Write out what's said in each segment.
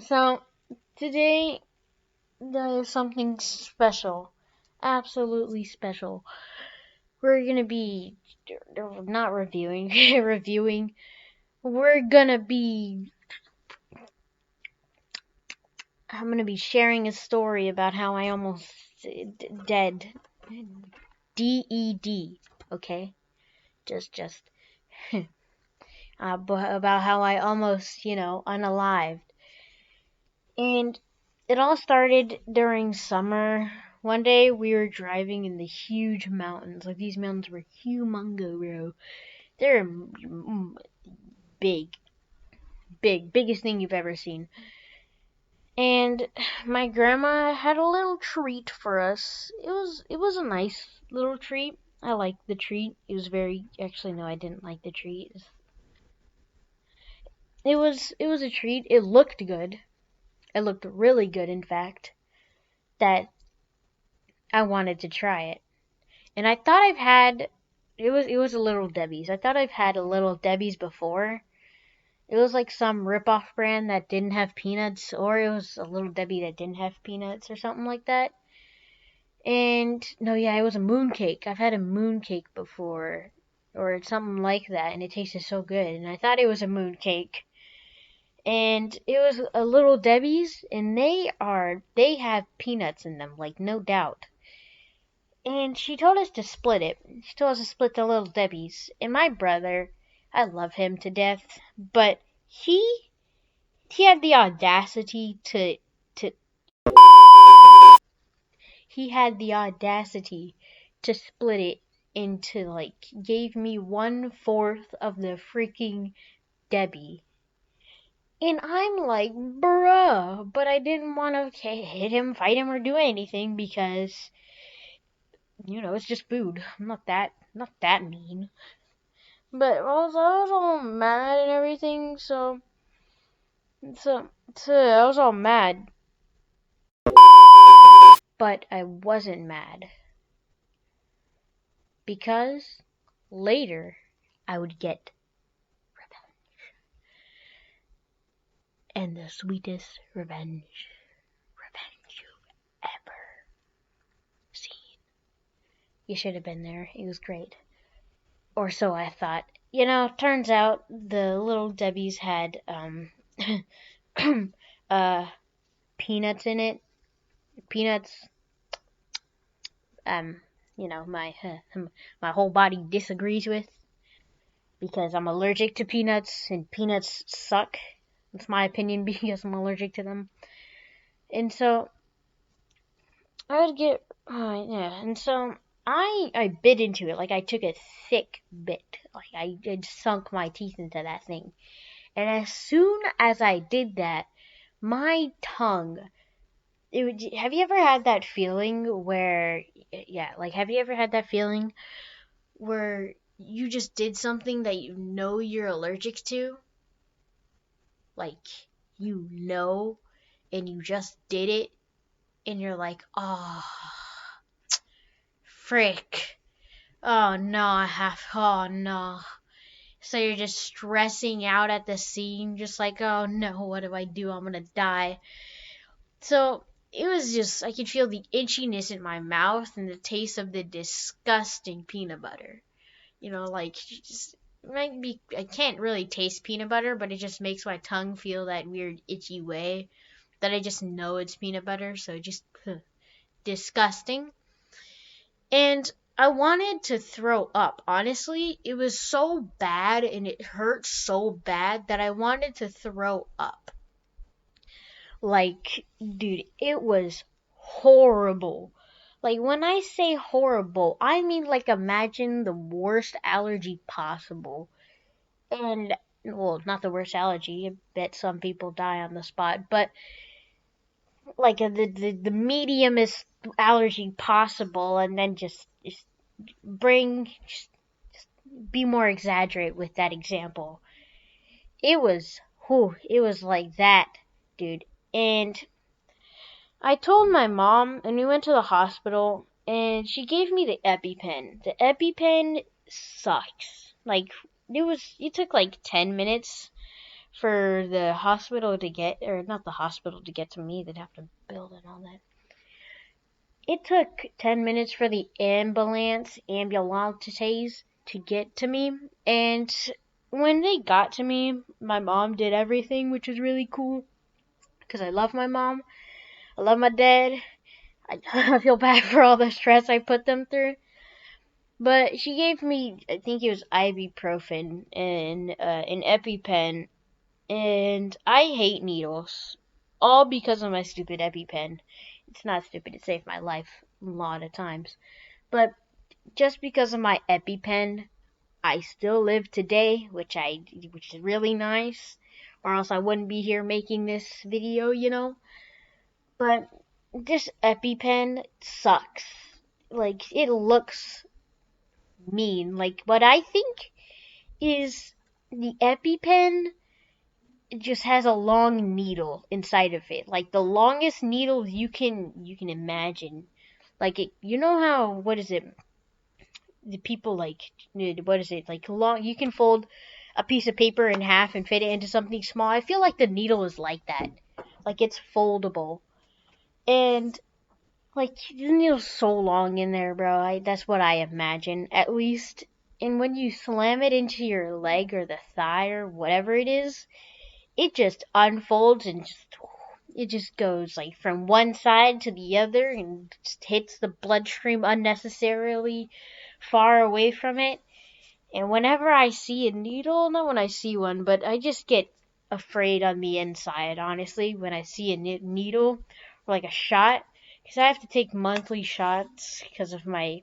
So, today there's something special. Absolutely special. We're gonna be not reviewing, reviewing. We're gonna be. I'm gonna be sharing a story about how I almost dead. DED. Okay, just about how I almost, unalived. And it all started during summer. One day we were driving in the huge mountains. Like, these mountains were humongo, bro. They're big, biggest thing you've ever seen. And my grandma had a little treat for us. It was a nice little treat. I liked the treat. It was very, actually no, I didn't like the treat. It was a treat. It looked good. It looked really good, in fact. That I wanted to try it. And I thought I've had it was a Little Debbie's. I thought I've had a Little Debbie's before. It was like some rip-off brand that didn't have peanuts, or it was a Little Debbie that didn't have peanuts or something like that. And no, yeah, it was a mooncake. I've had a mooncake before, or something like that, and it tasted so good. And I thought it was a mooncake, and it was a Little Debbie's, and they have peanuts in them, like, no doubt. And she told us to split it. She told us to split the Little Debbie's. And my brother, I love him to death, but he had the audacity to he had the audacity to split it into, like, gave me 1/4 of the freaking Debbie. And I'm like, bruh, but I didn't want to hit him, fight him, or do anything because, it's just food. I'm not that mean. But I was all mad and everything, so I was all mad. But I wasn't mad because later I would get revenge. And the sweetest revenge you've ever seen. You should have been there. It was great. Or so I thought. Turns out the Little Debbie's had uh peanuts in it. Peanuts, um my my whole body disagrees with, because I'm allergic to peanuts, and peanuts suck. That's my opinion, because I'm allergic to them. And so I would get yeah, and so I bit into it. Like, I took a thick bit. Like, I sunk my teeth into that thing. And as soon as I did that, my tongue, have you ever had that feeling where, yeah, like, have you ever had that feeling where you just did something that you're allergic to? Like, and you just did it, and you're like, oh, frick. Oh no, oh no. So you're just stressing out at the scene, just like, oh no, what do I do? I'm gonna die. So it was just, I could feel the itchiness in my mouth and the taste of the disgusting peanut butter. Like, just might be, I can't really taste peanut butter, but it just makes my tongue feel that weird itchy way that I just know it's peanut butter. So just disgusting. And I wanted to throw up. Honestly, it was so bad and it hurt so bad that I wanted to throw up. Like, dude, it was horrible. Like, when I say horrible, I mean, like, imagine the worst allergy possible. And, well, not the worst allergy. I bet some people die on the spot. But, like, the mediumest allergy possible. And then just be more exaggerate with that example. It was like that, dude. And I told my mom, and we went to the hospital, and she gave me the EpiPen. The EpiPen sucks. Like, it took like 10 minutes for the hospital to get, or not the hospital to get to me. They'd have to build and all that. It took 10 minutes for the ambulances to get to me. And when they got to me, my mom did everything, which was really cool. Because I love my mom. I love my dad. I feel bad for all the stress I put them through. But she gave me, I think it was ibuprofen and an EpiPen. And I hate needles. All because of my stupid EpiPen. It's not stupid, it saved my life a lot of times. But just because of my EpiPen, I still live today, which is really nice. Or else I wouldn't be here making this video, you know. But this EpiPen sucks. Like, it looks mean. Like, what I think is the EpiPen just has a long needle inside of it. Like, the longest needle you can imagine. Like, you know how, what is it? The people, like, what is it? Like, long, you can fold a piece of paper in half and fit it into something small. I feel like the needle is like that. Like, it's foldable. And like, the needle's so long in there, bro. That's what I imagine, at least. And when you slam it into your leg or the thigh or whatever it is, it just unfolds and it just goes like from one side to the other and just hits the bloodstream unnecessarily far away from it. And whenever I see a needle, not when I see one, but I just get afraid on the inside, honestly, when I see a needle or like a shot. Because I have to take monthly shots because of my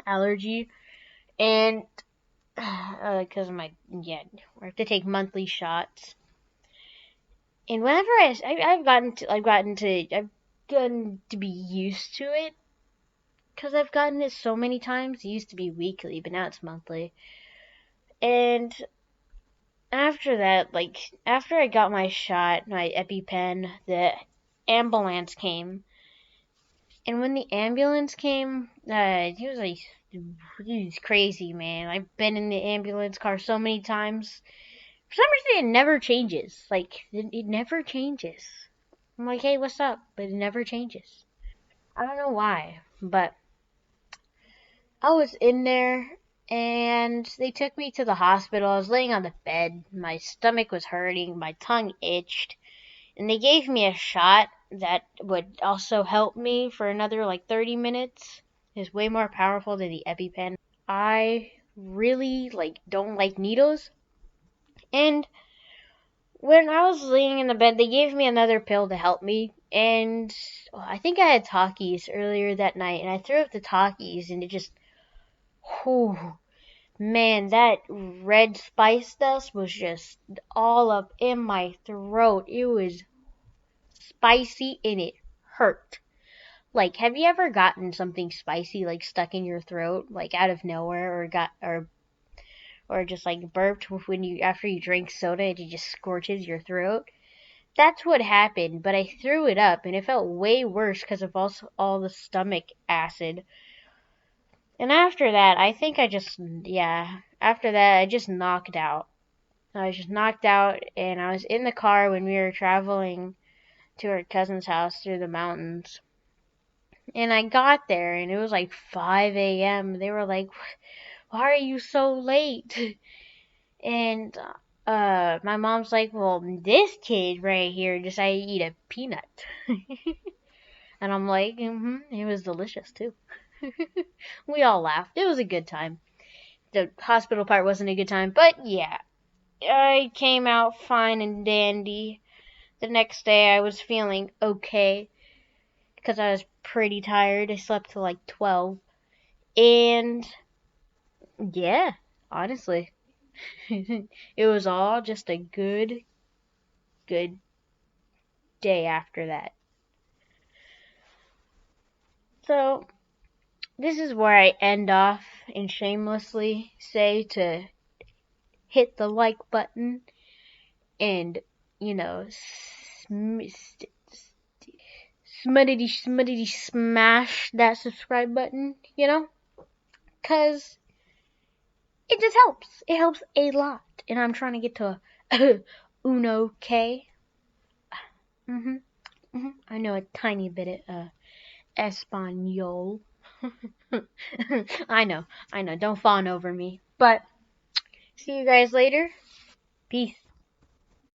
allergy. And because of my, I have to take monthly shots. And whenever I've gotten to be used to it. Because I've gotten it so many times. It used to be weekly, but now it's monthly. And after that, like, after I got my shot, my EpiPen, the ambulance came. And when the ambulance came, he was crazy, man. I've been in the ambulance car so many times. For some reason, it never changes. Like, it never changes. I'm like, hey, what's up? But it never changes. I don't know why, but I was in there and they took me to the hospital. I was laying on the bed. My stomach was hurting. My tongue itched. And they gave me a shot that would also help me for another like 30 minutes. It's way more powerful than the EpiPen. I really don't like needles. And when I was laying in the bed, they gave me another pill to help me. And I think I had Takis earlier that night. And I threw up the Takis and it just, whew, man, that red spice dust was just all up in my throat. It was spicy and it hurt. Like, have you ever gotten something spicy like stuck in your throat, like out of nowhere, or just like burped when you after you drink soda and it just scorches your throat? That's what happened, but I threw it up and it felt way worse because of also all the stomach acid. And after that, after that I just knocked out. I was just knocked out and I was in the car when we were traveling to our cousin's house through the mountains. And I got there and it was like 5 a.m. They were like, why are you so late? And my mom's like, well, this kid right here decided to eat a peanut. And I'm like, it was delicious too. We all laughed. It was a good time. The hospital part wasn't a good time, but yeah. I came out fine and dandy. The next day I was feeling okay because I was pretty tired. I slept till like 12. And yeah, honestly, it was all just a good day after that. So, this is where I end off and shamelessly say to hit the like button and, smuddy smash that subscribe button, Because it just helps. It helps a lot. And I'm trying to get to Uno K. I know a tiny bit of Espanol. I know. Don't fawn over me. But see you guys later. Peace.